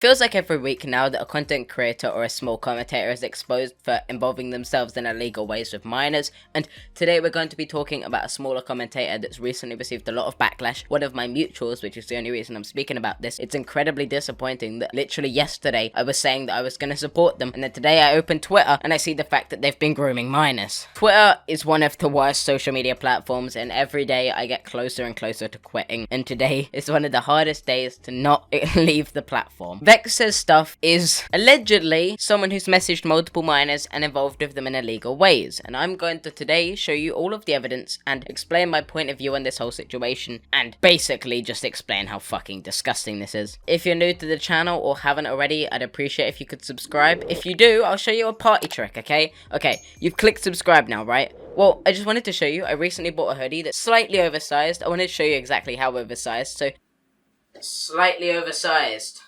Feels like every week now that a content creator or a small commentator is exposed for involving themselves in illegal ways with minors, and today we're going to be talking about a smaller commentator that's recently received a lot of backlash. One of my mutuals, which is the only reason I'm speaking about this. It's incredibly disappointing that literally yesterday I was saying that I was going to support them, and then today I open Twitter and I see the fact that they've been grooming minors. Twitter is one of the worst social media platforms, and every day I get closer and closer to quitting, and today is one of the hardest days to not leave the platform. VexxSaysStuff is allegedly someone who's messaged multiple minors and involved with them in illegal ways, and I'm going to today show you all of the evidence and explain my point of view on this whole situation, and basically just explain how fucking disgusting this is. If you're new to the channel or haven't already, I'd appreciate if you could subscribe. If you do, I'll show you a party trick, okay? Okay, you've clicked subscribe now, right? Well, I just wanted to show you, I recently bought a hoodie that's slightly oversized. I wanted to show you exactly how oversized, so slightly oversized.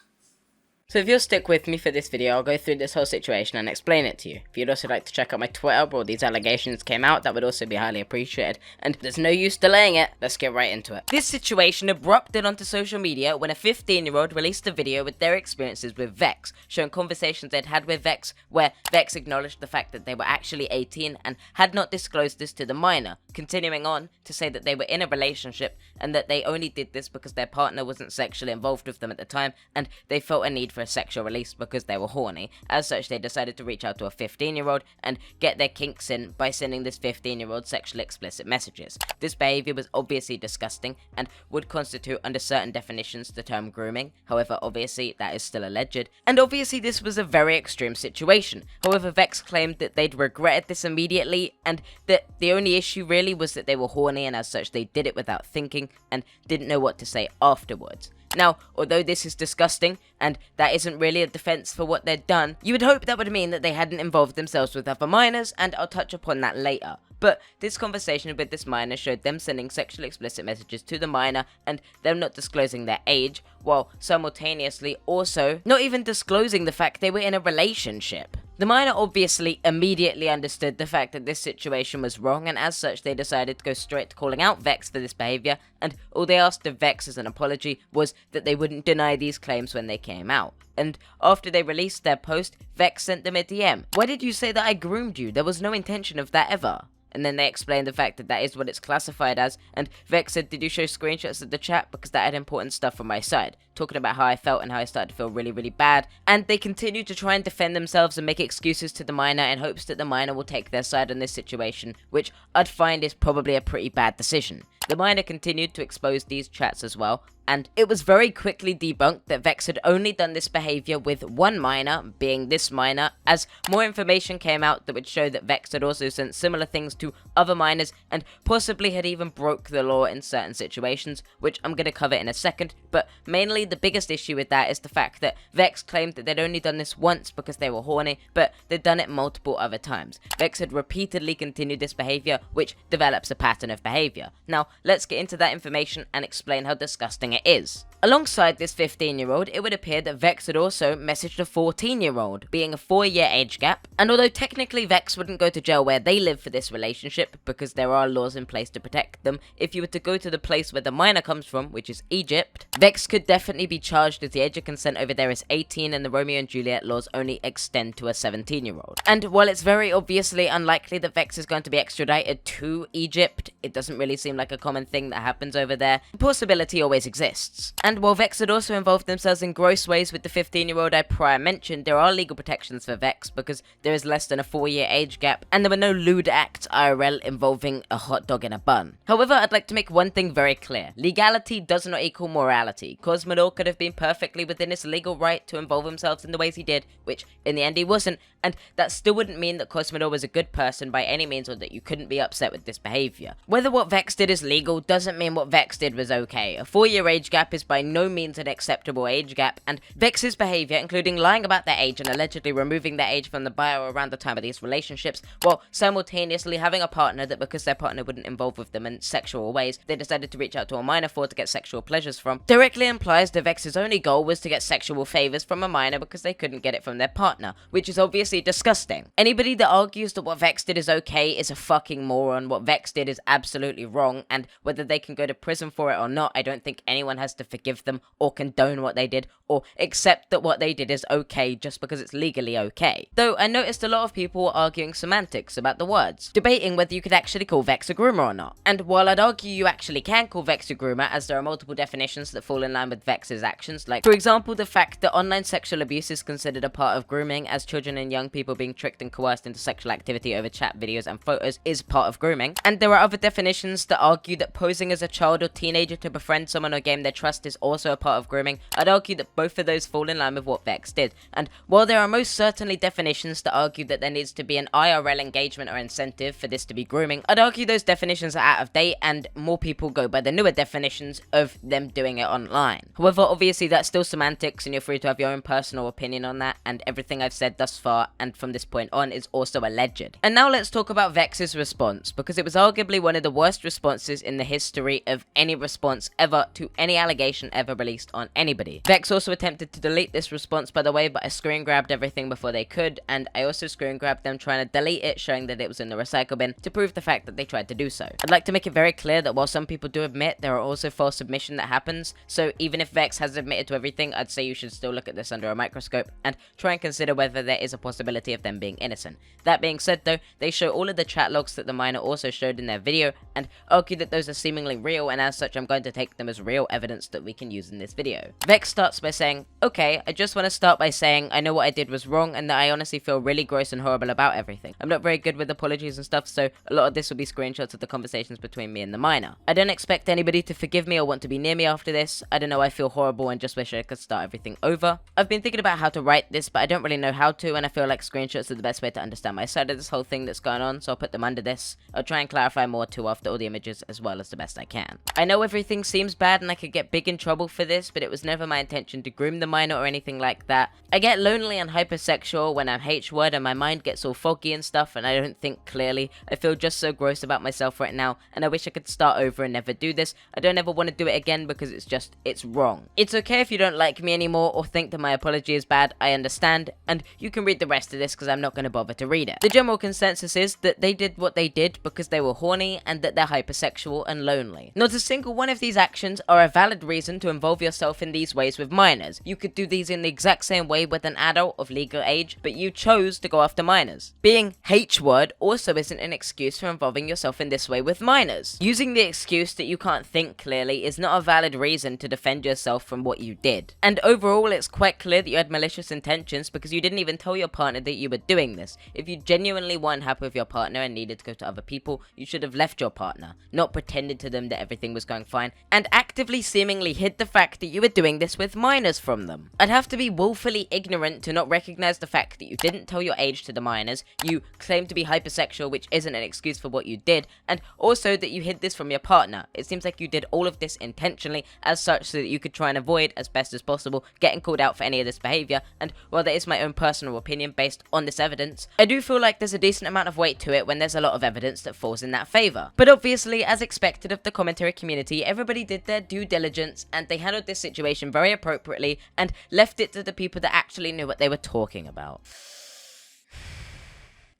So if you'll stick with me for this video, I'll go through this whole situation and explain it to you. If you'd also like to check out my Twitter where all these allegations came out, that would also be highly appreciated. And there's no use delaying it, let's get right into it. This situation erupted onto social media when a 15-year-old released a video with their experiences with Vex, showing conversations they'd had with Vex, where Vex acknowledged the fact that they were actually 18 and had not disclosed this to the minor, continuing on to say that they were in a relationship and that they only did this because their partner wasn't sexually involved with them at the time and they felt a need for a sexual release because they were horny. As such, they decided to reach out to a 15-year-old and get their kinks in by sending this 15-year-old sexually explicit messages. This behavior was obviously disgusting and would constitute under certain definitions the term grooming. However, obviously that is still alleged, and obviously this was a very extreme situation. However, Vex claimed that they'd regretted this immediately and that the only issue really was that they were horny, and as such they did it without thinking and didn't know what to say afterwards. Now, although this is disgusting, and that isn't really a defense for what they'd done, you would hope that would mean that they hadn't involved themselves with other minors, and I'll touch upon that later. But this conversation with this minor showed them sending sexually explicit messages to the minor and them not disclosing their age, while simultaneously also not even disclosing the fact they were in a relationship. The minor obviously immediately understood the fact that this situation was wrong, and as such they decided to go straight to calling out Vex for this behavior, and all they asked of Vex as an apology was that they wouldn't deny these claims when they came out. And after they released their post, Vex sent them a DM. "Why did you say that I groomed you? There was no intention of that ever." And then they explained the fact that that is what it's classified as, and Vex said, "Did you show screenshots of the chat? Because that had important stuff from my side," talking about how I felt and how I started to feel really, really bad. And they continued to try and defend themselves and make excuses to the minor in hopes that the minor will take their side on this situation, which I'd find is probably a pretty bad decision. The minor continued to expose these chats as well, and it was very quickly debunked that Vex had only done this behavior with one minor, being this minor, as more information came out that would show that Vex had also sent similar things to other minors and possibly had even broke the law in certain situations, which I'm going to cover in a second. But mainly the biggest issue with that is the fact that Vex claimed that they'd only done this once because they were horny, but they'd done it multiple other times. Vex had repeatedly continued this behavior, which develops a pattern of behavior. Now, let's get into that information and explain how disgusting it is. Alongside this 15-year-old, it would appear that Vex had also messaged a 14-year-old, being a 4-year age gap, and although technically Vex wouldn't go to jail where they live for this relationship, because there are laws in place to protect them, if you were to go to the place where the minor comes from, which is Egypt, Vex could definitely be charged as the age of consent over there is 18 and the Romeo and Juliet laws only extend to a 17-year-old. And while it's very obviously unlikely that Vex is going to be extradited to Egypt, it doesn't really seem like a common thing that happens over there, the possibility always exists. And while Vex had also involved themselves in gross ways with the 15-year-old I prior mentioned, there are legal protections for Vex because there is less than a 4-year age gap, and there were no lewd acts IRL involving a hot dog in a bun. However, I'd like to make one thing very clear. Legality does not equal morality. Cosmodor could have been perfectly within his legal right to involve himself in the ways he did, which in the end he wasn't, and that still wouldn't mean that Cosmodor was a good person by any means or that you couldn't be upset with this behavior. Whether what Vex did is legal doesn't mean what Vex did was okay. A 4-year age gap is by no means an acceptable age gap, and Vex's behavior, including lying about their age and allegedly removing their age from the bio around the time of these relationships, while simultaneously having a partner that because their partner wouldn't involve with them in sexual ways, they decided to reach out to a minor for to get sexual pleasures from, directly implies that Vex's only goal was to get sexual favors from a minor because they couldn't get it from their partner, which is obviously disgusting. Anybody that argues that what Vex did is okay is a fucking moron. What Vex did is absolutely wrong, and whether they can go to prison for it or not, I don't think anyone has to forgive forgive them or condone what they did or accept that what they did is okay just because it's legally okay. Though I noticed a lot of people were arguing semantics about the words, debating whether you could actually call Vex a groomer or not. And while I'd argue you actually can call Vex a groomer, as there are multiple definitions that fall in line with Vex's actions, like for example the fact that online sexual abuse is considered a part of grooming, as children and young people being tricked and coerced into sexual activity over chat, videos and photos is part of grooming. And there are other definitions that argue that posing as a child or teenager to befriend someone or gain their trust is also a part of grooming. I'd argue that both of those fall in line with what Vex did. And while there are most certainly definitions that argue that there needs to be an IRL engagement or incentive for this to be grooming, I'd argue those definitions are out of date and more people go by the newer definitions of them doing it online. However, obviously that's still semantics and you're free to have your own personal opinion on that, and everything I've said thus far and from this point on is also alleged. And now let's talk about Vex's response, because it was arguably one of the worst responses in the history of any response ever to any allegation ever released on anybody. Vex also attempted to delete this response, by the way, but I screen grabbed everything before they could, and I also screen grabbed them trying to delete it, showing that it was in the recycle bin to prove the fact that they tried to do so. I'd like to make it very clear that while some people do admit, there are also false submission that happens, so even if Vex has admitted to everything, I'd say you should still look at this under a microscope and try and consider whether there is a possibility of them being innocent. That being said though, they show all of the chat logs that the minor also showed in their video and argue that those are seemingly real, and as such I'm going to take them as real evidence that we can use in this video. Vex starts by saying, "Okay, I just want to start by saying I know what I did was wrong and that I honestly feel really gross and horrible about everything. I'm not very good with apologies and stuff, so a lot of this will be screenshots of the conversations between me and the minor. I don't expect anybody to forgive me or want to be near me after this. I don't know, I feel horrible and just wish I could start everything over. I've been thinking about how to write this, but I don't really know how to, and I feel like screenshots are the best way to understand my side of this whole thing that's going on, so I'll put them under this. I'll try and clarify more too after all the images as well as the best I can. I know everything seems bad and I could get big in trouble for this, but it was never my intention to groom the minor or anything like that. I get lonely and hypersexual when I'm H-word and my mind gets all foggy and stuff and I don't think clearly. I feel just so gross about myself right now and I wish I could start over and never do this. I don't ever want to do it again because it's wrong. It's okay if you don't like me anymore or think that my apology is bad, I understand, and you can read the rest of this because I'm not going to bother to read it. The general consensus is that they did what they did because they were horny and that they're hypersexual and lonely. Not a single one of these actions are a valid reason to involve yourself in these ways with minors. You could do these in the exact same way with an adult of legal age, but you chose to go after minors. Being H-word also isn't an excuse for involving yourself in this way with minors. Using the excuse that you can't think clearly is not a valid reason to defend yourself from what you did. And overall, it's quite clear that you had malicious intentions because you didn't even tell your partner that you were doing this. If you genuinely weren't happy with your partner and needed to go to other people, you should have left your partner, not pretended to them that everything was going fine, and actively seemingly hid the fact that you were doing this with minors from them. I'd have to be woefully ignorant to not recognize the fact that you didn't tell your age to the minors, you claim to be hypersexual, which isn't an excuse for what you did, and also that you hid this from your partner. It seems like you did all of this intentionally as such so that you could try and avoid, as best as possible, getting called out for any of this behavior, and while that is my own personal opinion based on this evidence, I do feel like there's a decent amount of weight to it when there's a lot of evidence that falls in that favor. But obviously, as expected of the commentary community, everybody did their due diligence and they handled this situation very appropriately and left it to the people that actually knew what they were talking about.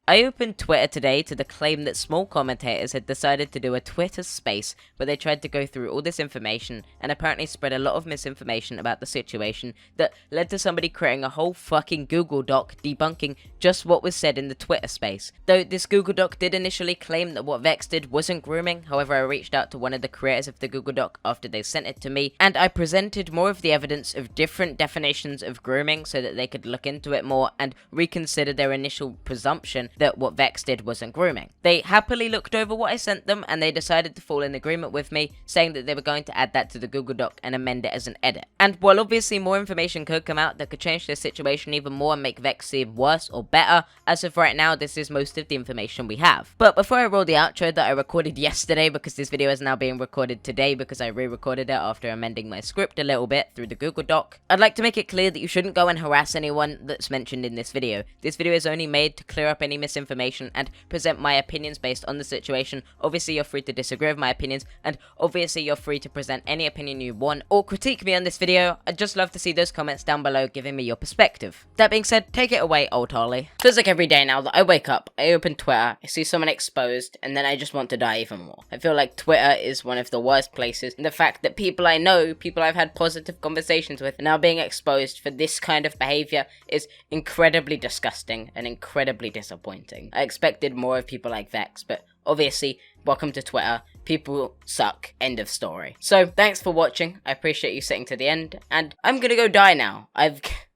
I opened Twitter today to the claim that small commentators had decided to do a Twitter space where they tried to go through all this information and apparently spread a lot of misinformation about the situation that led to somebody creating a whole fucking Google Doc debunking just what was said in the Twitter space. Though this Google Doc did initially claim that what Vex did wasn't grooming, however I reached out to one of the creators of the Google Doc after they sent it to me and I presented more of the evidence of different definitions of grooming so that they could look into it more and reconsider their initial presumption that what Vex did wasn't grooming. They happily looked over what I sent them and they decided to fall in agreement with me, saying that they were going to add that to the Google Doc and amend it as an edit. And while obviously more information could come out that could change the situation even more and make Vex seem worse or better, as of right now this is most of the information we have. But before I roll the outro that I recorded yesterday, because this video is now being recorded today because I re-recorded it after amending my script a little bit through the Google Doc, I'd like to make it clear that you shouldn't go and harass anyone that's mentioned in this video. This video is only made to clear up any misinformation and present my opinions based on the situation. Obviously, you're free to disagree with my opinions, and obviously you're free to present any opinion you want or critique me on this video. I'd just love to see those comments down below giving me your perspective. That being said, take it away, old Harley. Feels like every day now that I wake up, I open Twitter, I see someone exposed, and then I just want to die even more. I feel like Twitter is one of the worst places, and the fact that people I know, people I've had positive conversations with, are now being exposed for this kind of behavior is incredibly disgusting and incredibly disappointing. I expected more of people like Vex, but obviously, welcome to Twitter. People suck. End of story. So, thanks for watching. I appreciate you sitting to the end, and I'm gonna go die now.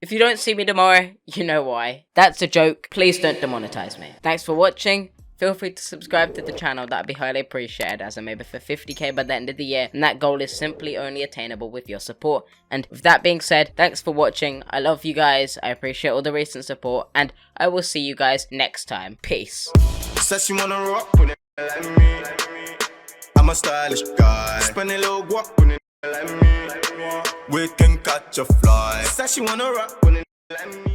If you don't see me tomorrow, you know why. That's a joke. Please don't demonetize me. Thanks for watching. Feel free to subscribe to the channel, that'd be highly appreciated, as I'm aiming for 50k by the end of the year, and that goal is simply only attainable with your support. And with that being said, thanks for watching, I love you guys, I appreciate all the recent support, and I will see you guys next time. Peace. Says she wanna rock when it like me. I'm a stylish guy. Spend a little guap when it like me. We can catch a fly. Says she wanna rock when it like me.